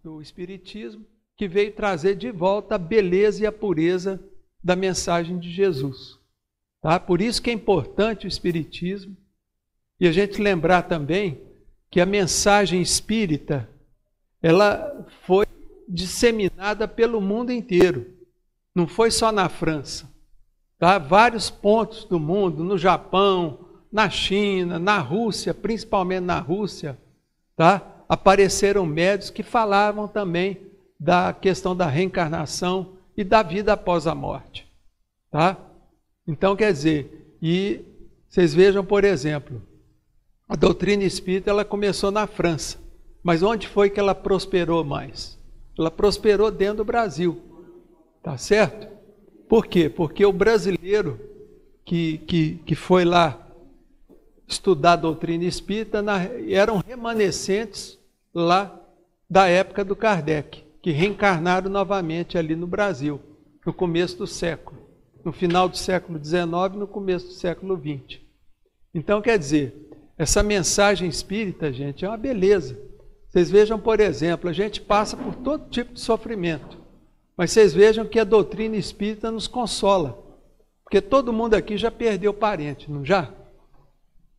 do Espiritismo, que veio trazer de volta a beleza e a pureza da mensagem de Jesus. Tá? Por isso que é importante o Espiritismo, e a gente lembrar também que a mensagem espírita, ela foi disseminada pelo mundo inteiro, não foi só na França. Tá? Vários pontos do mundo, no Japão, na China, na Rússia, principalmente na Rússia, tá? Apareceram médiuns que falavam também da questão da reencarnação e da vida após a morte. Tá? Então, quer dizer, e vocês vejam, por exemplo, a doutrina espírita ela começou na França, mas onde foi que ela prosperou mais? Ela prosperou dentro do Brasil, tá certo? Por quê? Porque o brasileiro que foi lá estudar a doutrina espírita eram remanescentes lá da época do Kardec, que reencarnaram novamente ali no Brasil, no começo do século, no final do século XIX, no começo do século XX. Então, quer dizer, essa mensagem espírita, gente, é uma beleza. Vocês vejam, por exemplo, a gente passa por todo tipo de sofrimento, mas vocês vejam que a doutrina espírita nos consola, porque todo mundo aqui já perdeu parente, não já?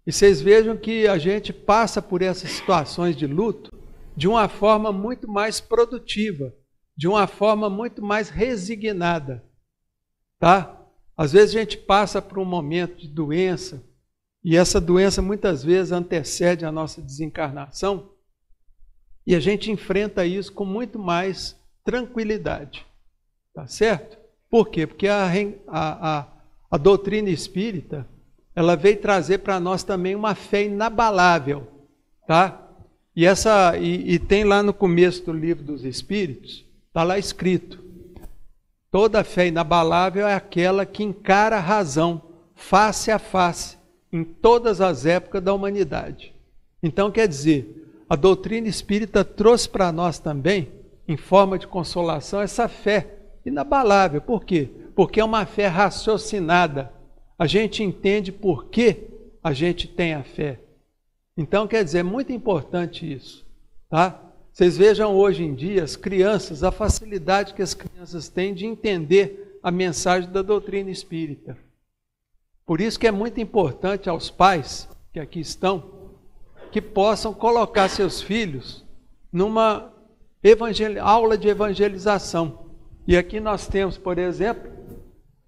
E vocês vejam que a gente passa por essas situações de luto de uma forma muito mais produtiva, de uma forma muito mais resignada, tá? Às vezes a gente passa por um momento de doença, e essa doença muitas vezes antecede a nossa desencarnação, e a gente enfrenta isso com muito mais tranquilidade, tá certo? Por quê? Porque a doutrina espírita, ela veio trazer para nós também uma fé inabalável, tá? E tem lá no começo do Livro dos Espíritos, está lá escrito, toda fé inabalável é aquela que encara a razão face a face em todas as épocas da humanidade. Então, quer dizer, a doutrina espírita trouxe para nós também, em forma de consolação, essa fé inabalável. Por quê? Porque é uma fé raciocinada. A gente entende por que a gente tem a fé. Então, quer dizer, é muito importante isso. Tá? Vocês vejam hoje em dia as crianças, a facilidade que as crianças têm de entender a mensagem da doutrina espírita. Por isso que é muito importante aos pais que aqui estão, que possam colocar seus filhos numa aula de evangelização. E aqui nós temos, por exemplo,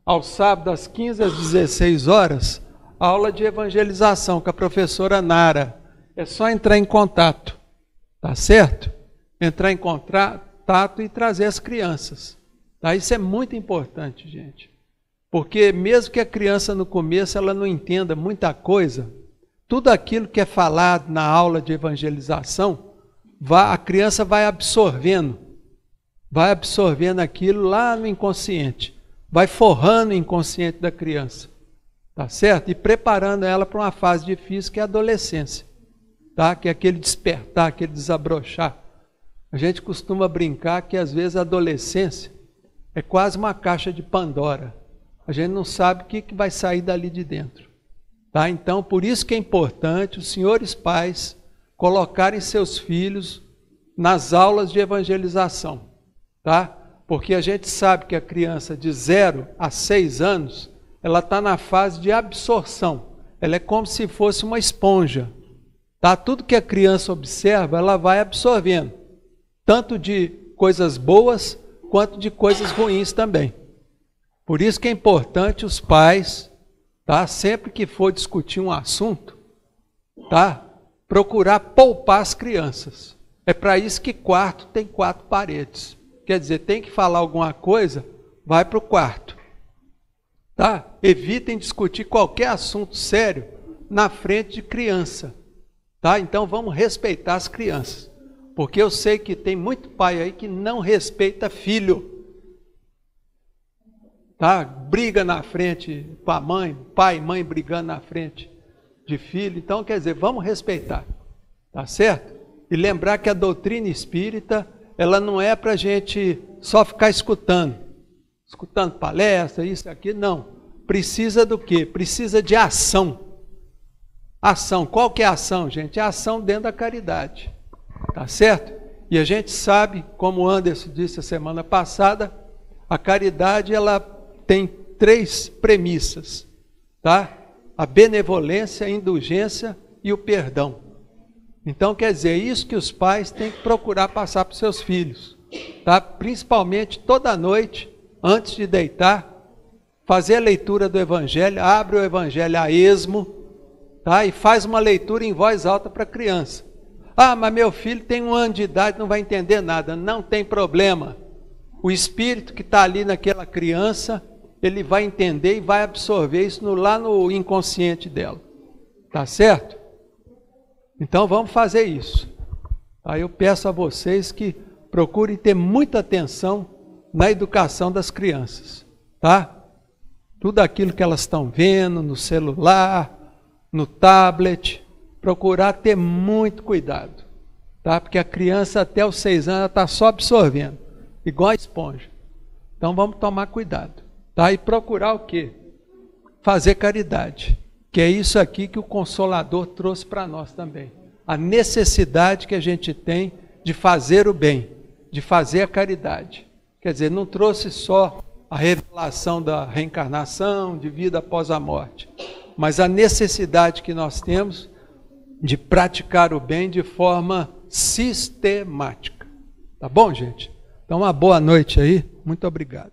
aos sábados, das 15 às 16 horas, aula de evangelização com a professora Nara. É só entrar em contato, tá certo? Entrar em contato e trazer as crianças. Tá? Isso é muito importante, gente. Porque mesmo que a criança no começo ela não entenda muita coisa, tudo aquilo que é falado na aula de evangelização, a criança vai absorvendo aquilo lá no inconsciente, vai forrando o inconsciente da criança, tá certo? E preparando ela para uma fase difícil que é a adolescência, tá? Que é aquele despertar, aquele desabrochar. A gente costuma brincar que às vezes a adolescência é quase uma caixa de Pandora. A gente não sabe o que vai sair dali de dentro. Tá? Então, por isso que é importante os senhores pais colocarem seus filhos nas aulas de evangelização. Tá? Porque a gente sabe que a criança de 0 a 6 anos, ela está na fase de absorção. Ela é como se fosse uma esponja. Tá? Tudo que a criança observa, ela vai absorvendo. Tanto de coisas boas, quanto de coisas ruins também. Por isso que é importante os pais, tá? Sempre que for discutir um assunto, tá? Procurar poupar as crianças. É para isso que quarto tem 4 paredes. Quer dizer, tem que falar alguma coisa, vai para o quarto. Tá? Evitem discutir qualquer assunto sério na frente de criança. Tá? Então vamos respeitar as crianças. Porque eu sei que tem muito pai aí que não respeita filho. Tá? Briga na frente com a mãe, pai e mãe brigando na frente de filho. Então, quer dizer, vamos respeitar. Tá certo? E lembrar que a doutrina espírita, ela não é para a gente só ficar escutando palestra, isso e aquilo, não. Precisa do quê? Precisa de ação. Ação. Qual que é a ação, gente? É a ação dentro da caridade. Tá certo? E a gente sabe, como o Anderson disse a semana passada, a caridade ela tem 3 premissas, tá? A benevolência, a indulgência e o perdão. Então, quer dizer, isso que os pais têm que procurar passar para os seus filhos, tá? Principalmente toda noite, antes de deitar, fazer a leitura do Evangelho, abre o Evangelho a esmo, tá? E faz uma leitura em voz alta para a criança. Ah, mas meu filho tem 1 ano de idade, não vai entender nada. Não tem problema. O espírito que está ali naquela criança, ele vai entender e vai absorver isso lá no inconsciente dela. Tá certo? Então vamos fazer isso. Aí eu peço a vocês que procurem ter muita atenção na educação das crianças, tá? Tudo aquilo que elas estão vendo no celular, no tablet, procurar ter muito cuidado, tá? Porque a criança até os 6 anos está só absorvendo, igual a esponja. Então vamos tomar cuidado, tá? E procurar o quê? Fazer caridade. Que é isso aqui que o Consolador trouxe para nós também. A necessidade que a gente tem de fazer o bem, de fazer a caridade. Quer dizer, não trouxe só a revelação da reencarnação, de vida após a morte, mas a necessidade que nós temos de praticar o bem de forma sistemática. Tá bom, gente? Então, uma boa noite aí. Muito obrigado.